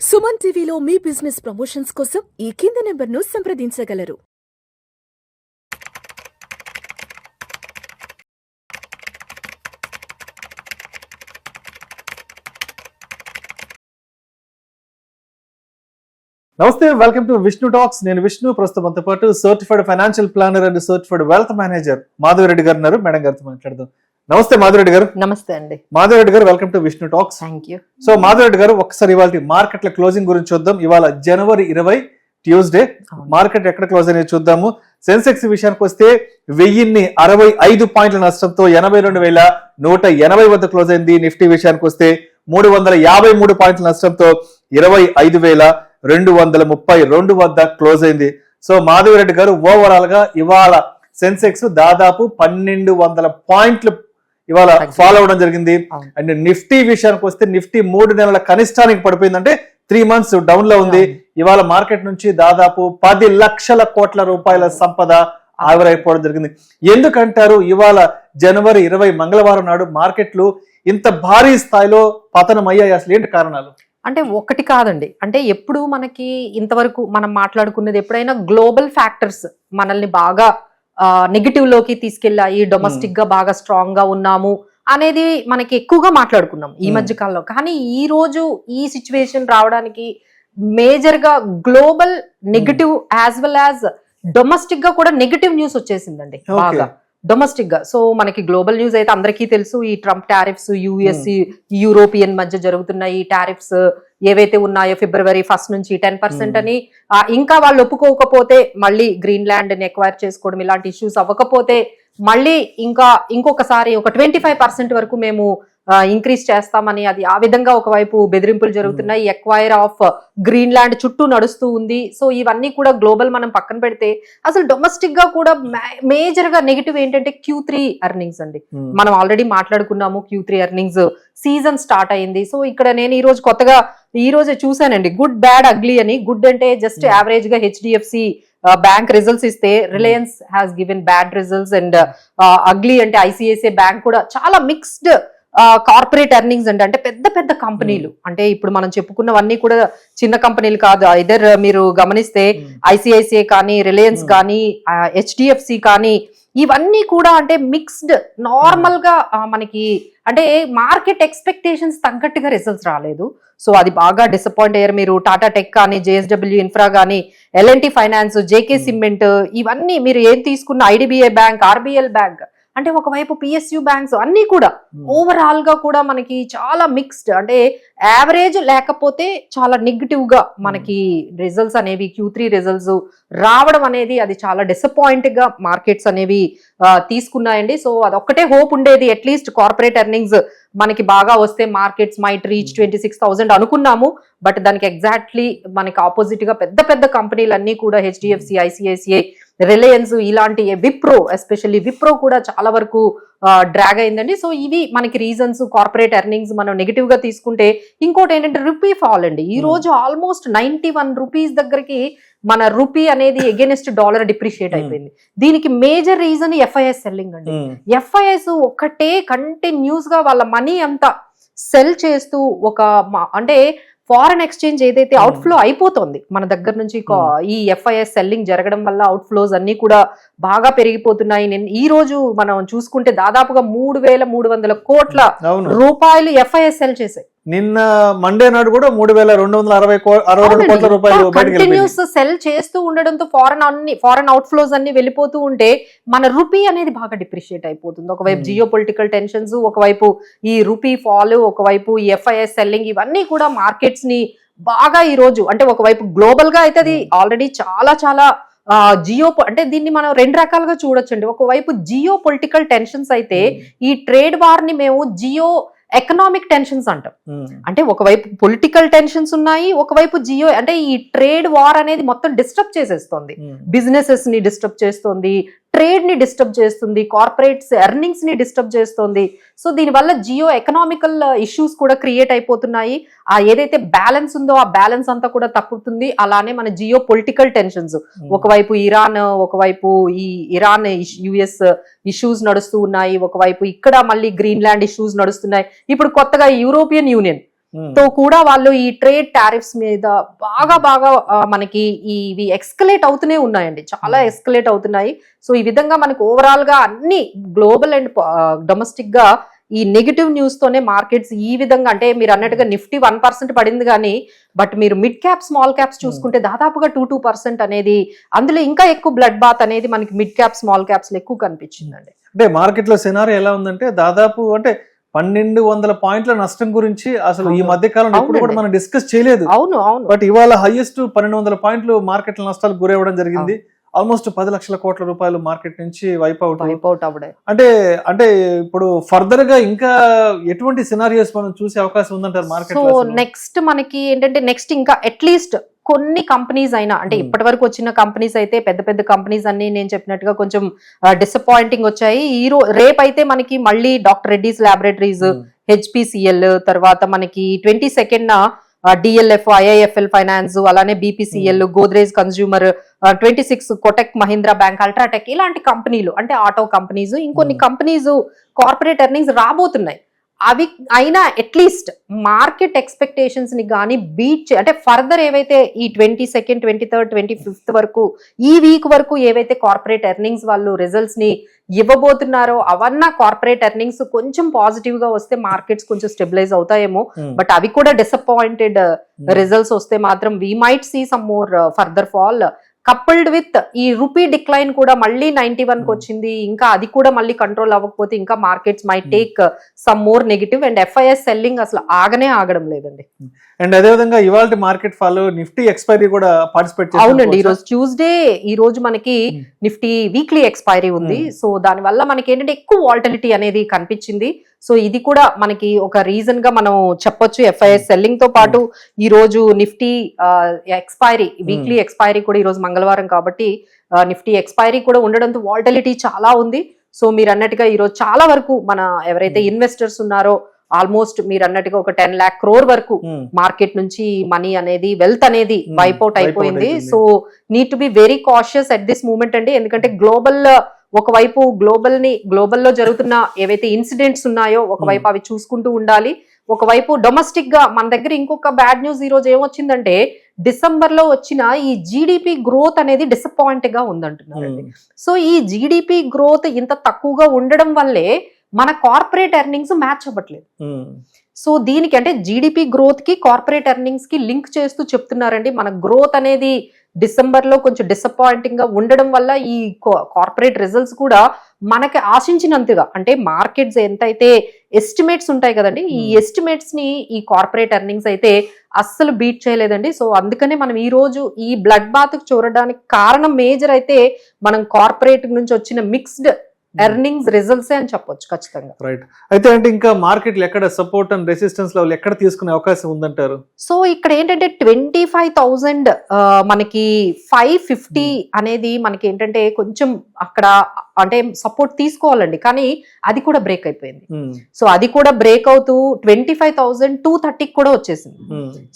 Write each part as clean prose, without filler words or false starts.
సుమన్ టీవీలో మీ business promotions కోసం ఈ కింది నెంబర్ను సంప్రదించగలరు. నమస్తే, వెల్కమ్ టు విష్ణు టాక్స్. నేను విష్ణు. ప్రస్తుతం మనతో పాటు certified financial planner and certified wealth manager Madhava Reddy గారు ఉన్నారు. మేడం గారితో మాట్లాడదాం. నమస్తే మాధవరెడ్డి గారు. నమస్తే అండి. మాధవరెడ్డి గారు, welcome to Vishnu talks. Thank you. So Madhava Reddy గారు, ఒక్కసారి ఇవాళ మార్కెట్ల క్లోజింగ్ గురించి చూద్దాం. ఇవాళ జనవరి 20 ట్యూస్డే. మార్కెట్ ఎక్కడ క్లోజ్ అనేది చూద్దాము. సెన్సెక్స్ విషయానికి వస్తే 1065 పాయింట్ల నష్టంతో 82,180 వద్ద క్లోజ్ అయింది. నిఫ్టీ విషయానికి వస్తే 353 పాయింట్ల నష్టంతో 25,232 వద్ద క్లోజ్ అయింది. సో మాధవరెడ్డి గారు, ఓవరాల్ గా ఇవాళ సెన్సెక్స్ దాదాపు 1200 పాయింట్లు ఇవాళ ఫాలో అవడం జరిగింది. అండ్ నిఫ్టీ విషయానికి వస్తే నిఫ్టీ 3 నెలల కనిష్టానికి పడిపోయిందంటే 3 మంత్స్ డౌన్ లో ఉంది. ఇవాళ మార్కెట్ నుంచి దాదాపు 10 లక్షల కోట్ల రూపాయల సంపద ఆవిరైపోవడం జరిగింది. ఎందుకంటారు ఇవాళ జనవరి 20 మంగళవారం నాడు మార్కెట్లు ఇంత భారీ స్థాయిలో పతనం అయ్యాయి? అసలు ఏంటి కారణాలు? అంటే ఒకటి కాదండి. అంటే ఎప్పుడు మనకి ఇంతవరకు మనం మాట్లాడుకున్నది ఎప్పుడైనా గ్లోబల్ ఫ్యాక్టర్స్ మనల్ని బాగా నెగిటివ్ లోకి తీసుకెళ్ళాయి, డొమెస్టిక్ గా బాగా స్ట్రాంగ్ గా ఉన్నాము అనేది మనకి ఎక్కువగా మాట్లాడుకున్నాం ఈ మధ్య కాలంలో. కానీ ఈ రోజు ఈ సిచ్యువేషన్ రావడానికి మేజర్ గా global negative as well as domestic గా కూడా నెగిటివ్ న్యూస్ వచ్చేసిందండి బాగా డొమెస్టిక్ గా. సో మనకి గ్లోబల్ న్యూస్ అయితే అందరికీ తెలుసు. ఈ ట్రంప్ టారిఫ్స్, యుఎస్ యూరోపియన్ మధ్య జరుగుతున్న ఈ టారిఫ్స్ ఏవైతే ఉన్నాయో February 1 నుంచి 10% అని, ఇంకా వాళ్ళు ఒప్పుకోకపోతే మళ్ళీ గ్రీన్లాండ్ ని ఎక్వైర్ చేసుకోవడం ఇలాంటి ఇష్యూస్ అవ్వకపోతే మళ్ళీ ఇంకొకసారి ఒక 25% వరకు మేము ఇంక్రీజ్ చేస్తామని, అది ఆ విధంగా ఒకవైపు బెదిరింపులు జరుగుతున్నాయి. ఎక్వైర్ ఆఫ్ గ్రీన్లాండ్ చుట్టూ నడుస్తూ ఉంది. సో ఇవన్నీ కూడా గ్లోబల్ మనం పక్కన పెడితే అసలు డొమెస్టిక్ గా కూడా మేజర్ గా నెగిటివ్ ఏంటంటే Q3 ఎర్నింగ్స్ అండి. మనం ఆల్రెడీ మాట్లాడుకున్నాము. Q3 ఎర్నింగ్స్ సీజన్ స్టార్ట్ అయింది. సో ఇక్కడ నేను ఈ రోజే చూసానండి గుడ్ బ్యాడ్ అగ్లీ అని. గుడ్ అంటే జస్ట్ యావరేజ్ గా HDFC బ్యాంక్ రిజల్ట్స్ ఇస్తే Reliance has given bad results, and ugly అంటే ICICI బ్యాంక్ కూడా చాలా మిక్స్డ్ కార్పొరేట్ ఎర్నింగ్స్ అండి. అంటే పెద్ద పెద్ద కంపెనీలు, అంటే ఇప్పుడు మనం చెప్పుకున్నవన్నీ కూడా చిన్న కంపెనీలు కాదు. ఐదర్ మీరు గమనిస్తే ICICI కానీ, రిలయన్స్ కానీ, HDFC కానీ, ఇవన్నీ కూడా అంటే మిక్స్డ్. నార్మల్ గా మనకి అంటే మార్కెట్ ఎక్స్పెక్టేషన్స్ తగ్గట్టుగా రిజల్ట్స్ రాలేదు. సో అది బాగా డిసప్పాయింట్ అయ్యారు. మీరు టాటా టెక్ కానీ, JSW ఇన్ఫ్రా కానీ, L&T ఫైనాన్స్, JK సిమెంట్, ఇవన్నీ మీరు ఏం తీసుకున్న, IDBI బ్యాంక్, RBL బ్యాంక్, అంటే ఒకవైపు PSU బ్యాంక్స్ అన్ని కూడా ఓవరాల్ గా కూడా మనకి చాలా మిక్స్డ్, అంటే యావరేజ్ లేకపోతే చాలా నెగిటివ్ గా మనకి రిజల్ట్స్ అనేవి Q3 రిజల్ట్స్ రావడం అనేది అది చాలా డిసప్పాయింట్ గా మార్కెట్స్ అనేవి తీసుకున్నాయండి. సో అదొక్కటే హోప్ ఉండేది, అట్లీస్ట్ కార్పొరేట్ ఎర్నింగ్స్ మనకి బాగా వస్తే మార్కెట్స్ మైట్ రీచ్ 26,000 అనుకున్నాము. బట్ దానికి ఎగ్జాక్ట్లీ మనకి ఆపోజిట్ గా పెద్ద పెద్ద కంపెనీలు అన్ని కూడా HDFC, ICICI, రిలయన్స్, ఇలాంటి విప్రో, ఎస్పెషల్లీ విప్రో కూడా చాలా వరకు డ్రాగ్ అయిందండి. సో ఇవి మనకి రీజన్స్. కార్పొరేట్ ఎర్నింగ్స్ మనం నెగిటివ్ గా తీసుకుంటే ఇంకోటి ఏంటంటే రూపీ ఫాల్ అండి. ఈ రోజు ఆల్మోస్ట్ 91 రూపీస్ దగ్గరికి మన రూపీ అనేది ఎగెనిస్ట్ డాలర్ డిప్రిషియేట్ అయిపోయింది. దీనికి మేజర్ రీజన్ FIS సెల్లింగ్ అండి. FIS ఒక్కటే కంటిన్యూస్ గా వాళ్ళ మనీ అంతా సెల్ చేస్తూ అంటే ఫారెన్ ఎక్స్చేంజ్ ఏదైతే అవుట్ ఫ్లో అయిపోతుంది మన దగ్గర నుంచి, ఈ FIS సెల్లింగ్ జరగడం వల్ల అవుట్ ఫ్లోస్ అన్ని కూడా బాగా పెరిగిపోతున్నాయి. ఈ రోజు మనం చూసుకుంటే దాదాపుగా 3,300 కోట్ల రూపాయలు FIS సెల్ చేశాయి. నిన్న మండే నాడు కూడా 3,262 కోట్ల రూపాయలు కంటిన్యూస్ సెల్ చేస్తూ ఉండడంతో ఫారెన్ అవుట్ ఫ్లోస్ అన్ని వెళ్ళిపోతూ ఉంటే మన రూపీ అనేది బాగా డిప్రిషియేట్ అయిపోతుంది. ఒకవైపు జియో పొలిటికల్ టెన్షన్స్, ఒకవైపు ఈ రూపీ ఫాల్, ఒకవైపు ఈ FIS సెల్లింగ్, ఇవన్నీ కూడా మార్కెట్స్ ని బాగా ఈ రోజు అంటే ఒకవైపు గ్లోబల్ గా అయితే అది ఆల్రెడీ చాలా చాలా అంటే దీన్ని మనం 2 రకాలుగా చూడొచ్చండి. ఒకవైపు జియో పొలిటికల్ టెన్షన్స్ అయితే ఈ ట్రేడ్ వార్ ని మేము జియో ఎకనామిక్ టెన్షన్స్ అంటాం. అంటే ఒకవైపు పొలిటికల్ టెన్షన్స్ ఉన్నాయి, ఒకవైపు జియో అంటే ఈ ట్రేడ్ వార్ అనేది మొత్తం డిస్టర్బ్ చేసేస్తుంది. బిజినెసెస్ ని డిస్టర్బ్ చేస్తుంది, ట్రేడ్ ని డిస్టర్బ్ చేస్తుంది, కార్పొరేట్స్ ఎర్నింగ్స్ ని డిస్టర్బ్ చేస్తుంది. సో దీనివల్ల జియో ఎకనామికల్ ఇష్యూస్ కూడా క్రియేట్ అయిపోతున్నాయి. ఏదైతే బ్యాలెన్స్ ఉందో ఆ బ్యాలెన్స్ అంతా కూడా తప్పుతుంది. అలానే మన జియో పొలిటికల్ టెన్షన్స్, ఒకవైపు ఇరాన్, ఒకవైపు ఈ ఇరాన్ US ఇష్యూస్ నడుస్తూ ఉన్నాయి, ఒకవైపు ఇక్కడ మళ్ళీ గ్రీన్లాండ్ ఇష్యూస్ నడుస్తున్నాయి. ఇప్పుడు కొత్తగా యూరోపియన్ యూనియన్ తో కూడా వాళ్ళు ఈ ట్రేడ్ టారిఫ్స్ మీద బాగా మనకి ఇవి ఎస్కలేట్ అవుతూనే ఉన్నాయండి, చాలా ఎస్కలేట్ అవుతున్నాయి. సో ఈ విధంగా మనకు ఓవరాల్ గా అన్ని గ్లోబల్ అండ్ డొమెస్టిక్ గా ఈ నెగిటివ్ న్యూస్ తోనే మార్కెట్స్ ఈ విధంగా, అంటే మీరు అన్నట్టుగా నిఫ్టీ 1% పడింది కానీ బట్ మీరు మిడ్ క్యాప్ స్మాల్ క్యాప్స్ చూసుకుంటే దాదాపుగా 2% అనేది, అందులో ఇంకా ఎక్కువ బ్లడ్ బాత్ అనేది మనకి మిడ్ క్యాప్ స్మాల్ క్యాప్స్ లో ఎక్కువ కనిపించిందండి. అంటే మార్కెట్ లో సినారీ ఎలా ఉందంటే దాదాపు అంటే 1200 పాయింట్ల నష్టం గురించి అసలు ఈ మధ్య కాలంలో ఎప్పుడు కూడా మనం డిస్కస్ చేయలేదు. అవును. బట్ ఇవాళ హైయెస్ట్ 1200 పాయింట్లు మార్కెట్ నష్టాలు గురవ్వడం జరిగింది. ఆల్మోస్ట్ 10 లక్షల కోట్ల రూపాయలు మార్కెట్ నుంచి వైప్ అవుట్ అవ్వడం. అంటే ఇప్పుడు ఫర్దర్ గా ఇంకా ఎటువంటి సినారియోస్ మనం చూసే అవకాశం ఉందంటారు మార్కెట్? సో నెక్స్ట్ మనకి ఏంటంటే నెక్స్ట్ ఇంకా అట్లీస్ట్ కొన్ని కంపెనీస్ అయినా, అంటే ఇప్పటి వరకు వచ్చిన కంపెనీస్ అయితే పెద్ద కంపెనీస్ అన్ని నేను చెప్పినట్టుగా కొంచెం డిసప్పాయింటింగ్ వచ్చాయి. రేపు అయితే మనకి మళ్ళీ డాక్టర్ రెడ్డీస్ ల్యాబొరేటరీస్, హెచ్పిసిఎల్, తర్వాత మనకి 22nd డిఎల్ఎఫ్, ఐఐఎఫ్ఎల్ ఫైనాన్స్, అలానే BPCL, Godrej consumer, 26 Kotak Mahindra bank, UltraTech, ఇలాంటి కంపెనీలు అంటే ఆటో కంపెనీస్, ఇంకొన్ని కంపెనీస్ కార్పొరేట్ ఎర్నింగ్స్ రాబోతున్నాయి. అవి అయినా అట్లీస్ట్ మార్కెట్ ఎక్స్పెక్టేషన్స్ ని కానీ బీట్ అంటే ఫర్దర్ ఏవైతే ఈ 22nd, 23rd, 25th వరకు ఈ వీక్ వరకు ఏవైతే కార్పొరేట్ ఎర్నింగ్స్ వాళ్ళు రిజల్ట్స్ ని ఇవ్వబోతున్నారో అవన్నా కార్పొరేట్ ఎర్నింగ్స్ కొంచెం పాజిటివ్ గా వస్తే మార్కెట్స్ కొంచెం స్టెబిలైజ్ అవుతాయేమో. బట్ అవి కూడా డిసప్పాయింటెడ్ రిజల్ట్స్ వస్తే మాత్రం we might see some more further fall. Coupled with ఈ రూపీ డిక్లైన్ కూడా మళ్ళీ 91 కి వచ్చింది, ఇంకా అది కూడా మళ్ళీ కంట్రోల్ అవ్వకపోతే ఇంకా markets might take some more negative. And FIs selling అసలు ఆగడం లేదండి. అండ్ అదే విధంగా ఇవాళ మార్కెట్ ఫాల్ నిఫ్టీ ఎక్స్పైరీ కూడా పార్టిసిపేట్ చేశారు. అవునండి, ఈ రోజు ట్యూస్డే, ఈ రోజు మనకి నిఫ్టీ వీక్లీ ఎక్స్పైరీ ఉంది. సో దాని వల్ల మనకి ఏంటంటే ఎక్కువ వాల్టిలిటీ అనేది కనిపించింది. సో ఇది కూడా మనకి ఒక రీజన్ గా మనం చెప్పొచ్చు. ఎఫ్ఐఎస్ సెల్లింగ్ తో పాటు ఈ రోజు నిఫ్టీ ఎక్స్పైరీ, వీక్లీ ఎక్స్పైరీ కూడా ఈ రోజు మంగళవారం కాబట్టి నిఫ్టీ ఎక్స్పైరీ కూడా ఉండడంతో వాల్టిలిటీ చాలా ఉంది. సో మీరు అన్నట్టుగా ఈ రోజు చాలా వరకు మన ఎవరైతే ఇన్వెస్టర్స్ ఉన్నారో ఆల్మోస్ట్ మీరు అన్నట్టుగా ఒక 10 lakh crore వరకు మార్కెట్ నుంచి మనీ అనేది, వెల్త్ అనేది వైప్ అవుట్ అయిపోయింది. So need to be very cautious at this moment అండి. ఎందుకంటే ఒకవైపు గ్లోబల్లో జరుగుతున్న ఏవైతే ఇన్సిడెంట్స్ ఉన్నాయో ఒకవైపు అవి చూసుకుంటూ ఉండాలి. ఒకవైపు డొమెస్టిక్ గా మన దగ్గర ఇంకొక బ్యాడ్ న్యూస్ ఈ రోజు ఏమొచ్చిందంటే డిసెంబర్ లో వచ్చిన ఈ జీడిపి గ్రోత్ అనేది డిసప్పాయింట్ గా ఉందంటున్నారండి. సో ఈ జీడిపి గ్రోత్ ఇంత తక్కువగా ఉండడం వల్లే మన కార్పొరేట్ ఎర్నింగ్స్ మ్యాచ్ అవ్వట్లేదు. సో దీనికి అంటే జీడిపి గ్రోత్ కి కార్పొరేట్ ఎర్నింగ్స్ కి లింక్ చేస్తూ చెప్తున్నారండి. మన గ్రోత్ అనేది డిసెంబర్ లో కొంచెం డిసప్పాయింటింగ్ గా ఉండడం వల్ల ఈ కార్పొరేట్ రిజల్ట్స్ కూడా మనకి ఆశించినంతగా, అంటే మార్కెట్స్ ఎంతైతే ఎస్టిమేట్స్ ఉంటాయి కదండి, ఈ ఎస్టిమేట్స్ ని ఈ కార్పొరేట్ ఎర్నింగ్స్ అయితే అస్సలు బీట్ చేయలేదండి. సో అందుకనే మనం ఈ రోజు ఈ బ్లడ్ బాత్ చూడడానికి కారణం మేజర్ అయితే మనం కార్పొరేట్ నుంచి వచ్చిన మిక్స్డ్ ఎర్నింగ్స్ రిజల్ట్స్ అని చెప్పొచ్చు ఖచ్చితంగా. రైట్. అయితే అంటే ఇంకా మార్కెట్ ఎక్కడ సపోర్ట్ అండ్ రెసిస్టెన్స్ లెవెల్ ఎక్కడ తీసుకునే అవకాశం ఉందంటారు? సో ఇక్కడ ఏంటంటే 25,000 మనకి 550 అనేది మనకి ఏంటంటే కొంచెం అక్కడ అంటే సపోర్ట్ తీసుకోవాలండి, కానీ అది కూడా బ్రేక్ అయిపోయింది. సో అది కూడా బ్రేక్ అవుతూ 25,230 కూడా వచ్చేసింది.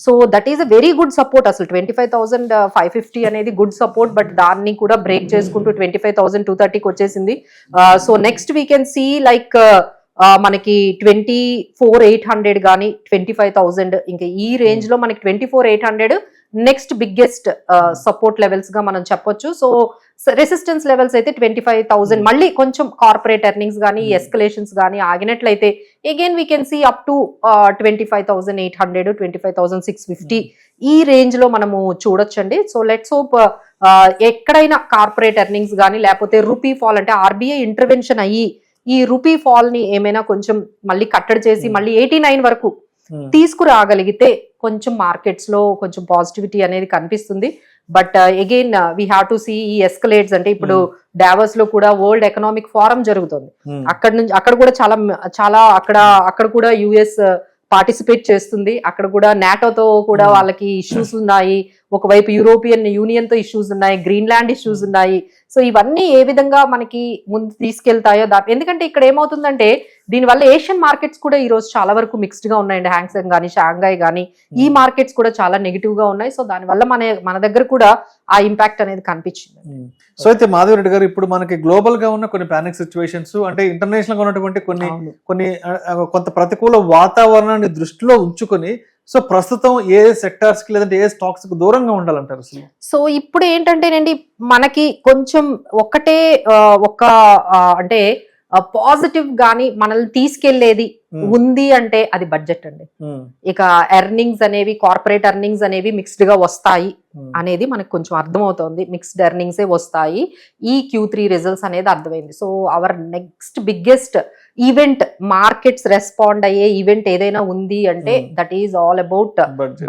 So that is a very good support. అసలు 25,550 అనేది గుడ్ సపోర్ట్, బట్ దాన్ని కూడా బ్రేక్ చేసుకుంటూ 25,230కి వచ్చేసింది. So next we can see like మనకి 24,800 కానీ 25,000, ఇంకా ఈ రేంజ్ లో మనకి 24,800 నెక్స్ట్ బిగ్గెస్ట్ సపోర్ట్ లెవెల్స్ గా మనం చెప్పొచ్చు. సో రెసిస్టెన్స్ లెవెల్స్ అయితే 25,000. మళ్ళీ కొంచెం కార్పొరేట్ ఎర్నింగ్స్ కానీ ఎస్కలేషన్స్ కానీ ఆగినట్లయితే again we can see up to 25,800, 25,650 ఈ రేంజ్ లో మనము చూడొచ్చండి. సో లెట్స్ హోప్ ఎక్కడైనా కార్పొరేట్ ఎర్నింగ్స్ కానీ లేకపోతే రూపీ ఫాల్, అంటే ఆర్బీఐ ఇంటర్వెన్షన్ అయ్యి ఈ రూపీ ఫాల్ ని ఏమైనా కొంచెం మళ్ళీ కట్టడి చేసి మళ్ళీ 89 వరకు తీసుకురాగలిగితే కొంచెం మార్కెట్స్ లో కొంచెం పాజిటివిటీ అనేది కనిపిస్తుంది. But again we have to see ఈ ఎస్కలేట్స్. అంటే ఇప్పుడు డావోస్ లో కూడా వరల్డ్ ఎకనామిక్ ఫోరం జరుగుతుంది. అక్కడ కూడా చాలా అక్కడ కూడా యుఎస్ పార్టిసిపేట్ చేస్తుంది. అక్కడ కూడా నాటోతో కూడా వాళ్ళకి ఇష్యూస్ ఉన్నాయి, ఒకవైపు యూరోపియన్ యూనియన్ తో ఇష్యూస్ ఉన్నాయి, గ్రీన్లాండ్ ఇష్యూస్ ఉన్నాయి. సో ఇవన్నీ ఏ విధంగా మనకి ముందు తీసుకెళ్తాయో ఎందుకంటే ఇక్కడ ఏమవుతుందంటే దీనివల్ల ఏషియన్ మార్కెట్స్ కూడా ఈ రోజు చాలా వరకు మిక్స్డ్ గా ఉన్నాయండి. హ్యాంగ్సెంగ్ కానీ షాంఘై కానీ ఈ మార్కెట్స్ కూడా చాలా నెగిటివ్ గా ఉన్నాయి. సో దానివల్ల మన దగ్గర కూడా ఆ ఇంపాక్ట్ అనేది కనిపించింది. సో అయితే మాధవ్ రెడ్డి గారు, ఇప్పుడు మనకి గ్లోబల్ గా ఉన్న కొన్ని పానిక్ సిచ్యువేషన్స్, అంటే ఇంటర్నేషనల్ గా ఉన్నటువంటి కొంత ప్రతికూల వాతావరణాన్ని దృష్టిలో ఉంచుకొని సో ప్రస్తుతం ఏ సెక్టార్స్ కి లేదంటే ఏ స్టాక్స్ కి దూరంగా ఉండాలంటారు అసలు? సో ఇప్పుడు ఏంటంటేనండి మనకి కొంచెం ఒకటే ఒక అంటే పాజిటివ్ గాని మనల్ని తీసుకెళ్లేది ఉంది అంటే అది బడ్జెట్ అండి. ఇక ఎర్నింగ్స్ అనేవి కార్పొరేట్ ఎర్నింగ్స్ అనేవి మిక్స్డ్ గా వస్తాయి అనేది మనకు కొంచెం అర్థమవుతోంది. మిక్స్డ్ ఎర్నింగ్స్ వస్తాయి ఈ Q3 రిజల్ట్స్ అనేది అర్థమైంది. So our next biggest event, markets respond అయ్యే ఈవెంట్ ఏదైనా ఉంది అంటే that is all about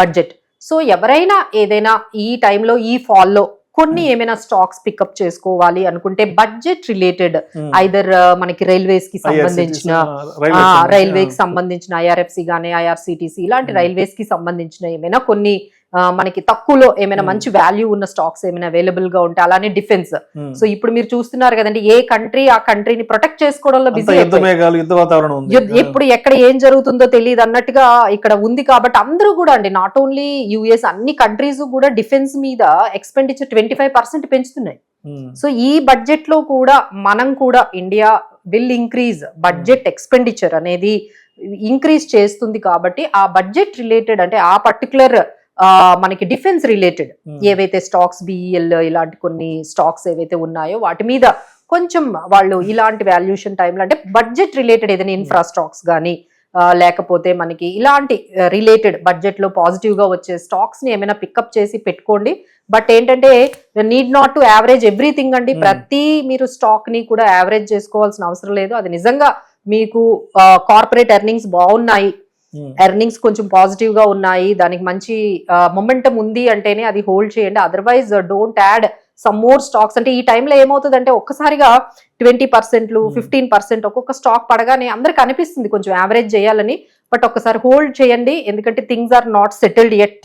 budget. So ఎవరైనా ఏదైనా ఈ టైంలో ఈ ఫాల్లో కొన్ని ఏమైనా స్టాక్స్ పికప్ చేసుకోవాలి అనుకుంటే బడ్జెట్ రిలేటెడ్ ఐదర్ మనకి రైల్వేస్ కి సంబంధించిన రైల్వేకి సంబంధించిన IRFC గానీ IRCTC ఇలాంటి రైల్వేస్ కి సంబంధించిన ఏమైనా కొన్ని మనకి తక్కువలో ఏమైనా మంచి వాల్యూ ఉన్న స్టాక్స్ ఏమైనా అవైలబుల్ గా ఉంటే, అలానే డిఫెన్స్. సో ఇప్పుడు మీరు చూస్తున్నారు కదండి, ఏ కంట్రీ ఆ కంట్రీని ప్రొటెక్ట్ చేసుకోవడంలో బిజీ, ఎప్పుడు ఎక్కడ ఏం జరుగుతుందో తెలియదు అన్నట్టుగా ఇక్కడ ఉంది. కాబట్టి అందరూ కూడా అండి, నాట్ ఓన్లీ US, అన్ని కంట్రీస్ కూడా డిఫెన్స్ మీద ఎక్స్పెండిచర్ 25% పెంచుతున్నాయి. సో ఈ బడ్జెట్ లో కూడా మనం కూడా India will increase budget expenditure అనేది ఇంక్రీజ్ చేస్తుంది. కాబట్టి ఆ బడ్జెట్ రిలేటెడ్ అంటే ఆ పర్టికులర్ మనకి డిఫెన్స్ రిలేటెడ్ ఏవైతే స్టాక్స్ BEL ఇలాంటి కొన్ని స్టాక్స్ ఏవైతే ఉన్నాయో వాటి మీద కొంచెం వాళ్ళు ఇలాంటి వాల్యుయేషన్ టైంలో అంటే బడ్జెట్ రిలేటెడ్ ఏదైనా ఇన్ఫ్రా స్టాక్స్ కానీ లేకపోతే మనకి ఇలాంటి రిలేటెడ్ బడ్జెట్ లో పాజిటివ్ గా వచ్చే స్టాక్స్ ని ఏమైనా పికప్ చేసి పెట్టుకోండి. బట్ ఏంటంటే need not to average everything అండి. ప్రతి మీరు స్టాక్ ని కూడా యావరేజ్ చేసుకోవాల్సిన అవసరం లేదు. అది నిజంగా మీకు కార్పొరేట్ ఎర్నింగ్స్ బాగున్నాయి, ఎర్నింగ్స్ కొంచెం పాజిటివ్ గా ఉన్నాయి, దానికి మంచి మొమెంటం ఉంది అంటేనే అది హోల్డ్ చేయండి. Otherwise don't add some more stocks. అంటే ఈ టైంలో ఏమవుతుందంటే ఒక్కసారిగా 20%, 15% ఒక్కొక్క స్టాక్ పడగానే అందరికి అనిపిస్తుంది కొంచెం యావరేజ్ చేయాలని. బట్ ఒక్కసారి హోల్డ్ చేయండి, ఎందుకంటే things are not settled yet.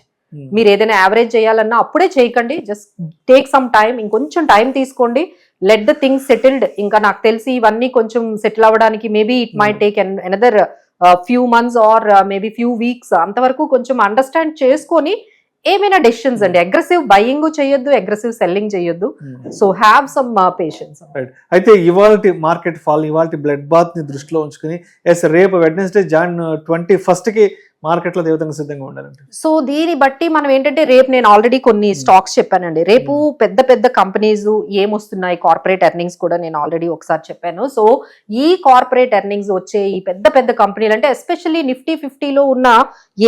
మీరు ఏదైనా యావరేజ్ చేయాలన్నా అప్పుడే చేయకండి, జస్ట్ టేక్ సమ్ టైం, ఇంకొంచెం టైం తీసుకోండి, లెట్ ద థింగ్స్ సెటిల్డ్. ఇంకా నాకు తెలిసి ఇవన్నీ కొంచెం సెటిల్ అవ్వడానికి maybe it might take another few months or maybe few weeks. అంతవరకు కొంచెం అండర్స్టాండ్ చేసుకొని ఏమైనా డెసిషన్స్ అండి. అగ్రెసివ్ బయింగ్ చేయొద్దు, అగ్రెసివ్ సెల్లింగ్ చేయొద్దు. So have some patience. అయితే ఇవాళ మార్కెట్ ఫాల్, ఇవాళ బ్లడ్ బాత్ ని దృష్టిలో ఉంచుకుని రేపు వెడ్నెస్డే Jan 21 కి మార్కెట్ లో ఏ విధంగా సిద్ధంగా ఉండాలంటే, సో దీన్ని బట్టి మనం ఏంటంటే రేపు నేను ఆల్రెడీ కొన్ని స్టాక్స్ చెప్పానండి. రేపు పెద్ద పెద్ద కంపెనీస్ ఏమొస్తున్నాయి, కార్పొరేట్ ఎర్నింగ్స్ కూడా నేను ఆల్రెడీ ఒకసారి చెప్పాను. సో ఈ కార్పొరేట్ ఎర్నింగ్స్ వచ్చే ఈ పెద్ద పెద్ద కంపెనీలు అంటే ఎస్పెషల్లీ Nifty 50లో ఉన్న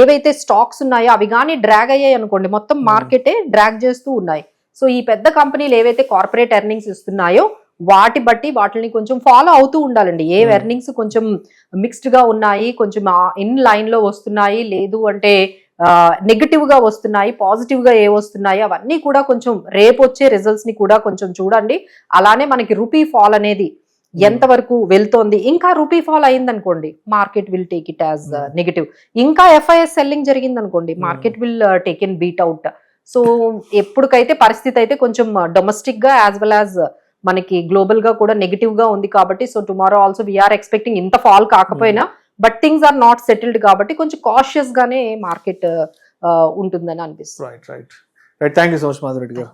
ఏవైతే స్టాక్స్ ఉన్నాయో అవి కానీ డ్రాగ్ అయ్యాయి అనుకోండి, మొత్తం మార్కెటే డ్రాగ్ చేస్తూ ఉన్నాయి. సో ఈ పెద్ద కంపెనీలు ఏవైతే కార్పొరేట్ ఎర్నింగ్స్ ఇస్తున్నాయో వాటి బట్టి వాటిని కొంచెం ఫాలో అవుతూ ఉండాలండి. ఏ ఎర్నింగ్స్ కొంచెం మిక్స్డ్ గా ఉన్నాయి, కొంచెం ఇన్ లైన్ లో వస్తున్నాయి, లేదు అంటే నెగటివ్ గా వస్తున్నాయి, పాజిటివ్ గా ఏ వస్తున్నాయి, అవన్నీ కూడా కొంచెం రేపు వచ్చే రిజల్ట్స్ ని కూడా కొంచెం చూడండి. అలానే మనకి రూపీ ఫాల్ అనేది ఎంతవరకు వెళ్తోంది. ఇంకా రూపీ ఫాల్ అయింది అనుకోండి, market will take it as negative. ఇంకా FIS సెల్లింగ్ జరిగింది అనుకోండి, market will take in beat out. So ఎప్పటికైతే పరిస్థితి అయితే కొంచెం డొమెస్టిక్ గా యాజ్ వెల్ యాజ్ మనకి గ్లోబల్ గా కూడా నెగిటివ్ గా ఉంది. కాబట్టి so tomorrow also we are expecting ఇంత ఫాల్ కాకపోయినా, but things are not settled కాబట్టి కొంచెం కాషియస్ గానే మార్కెట్ ఉంటుందని అనిపిస్తుంది. Right. Thank you so much Madhu Reddy గారు.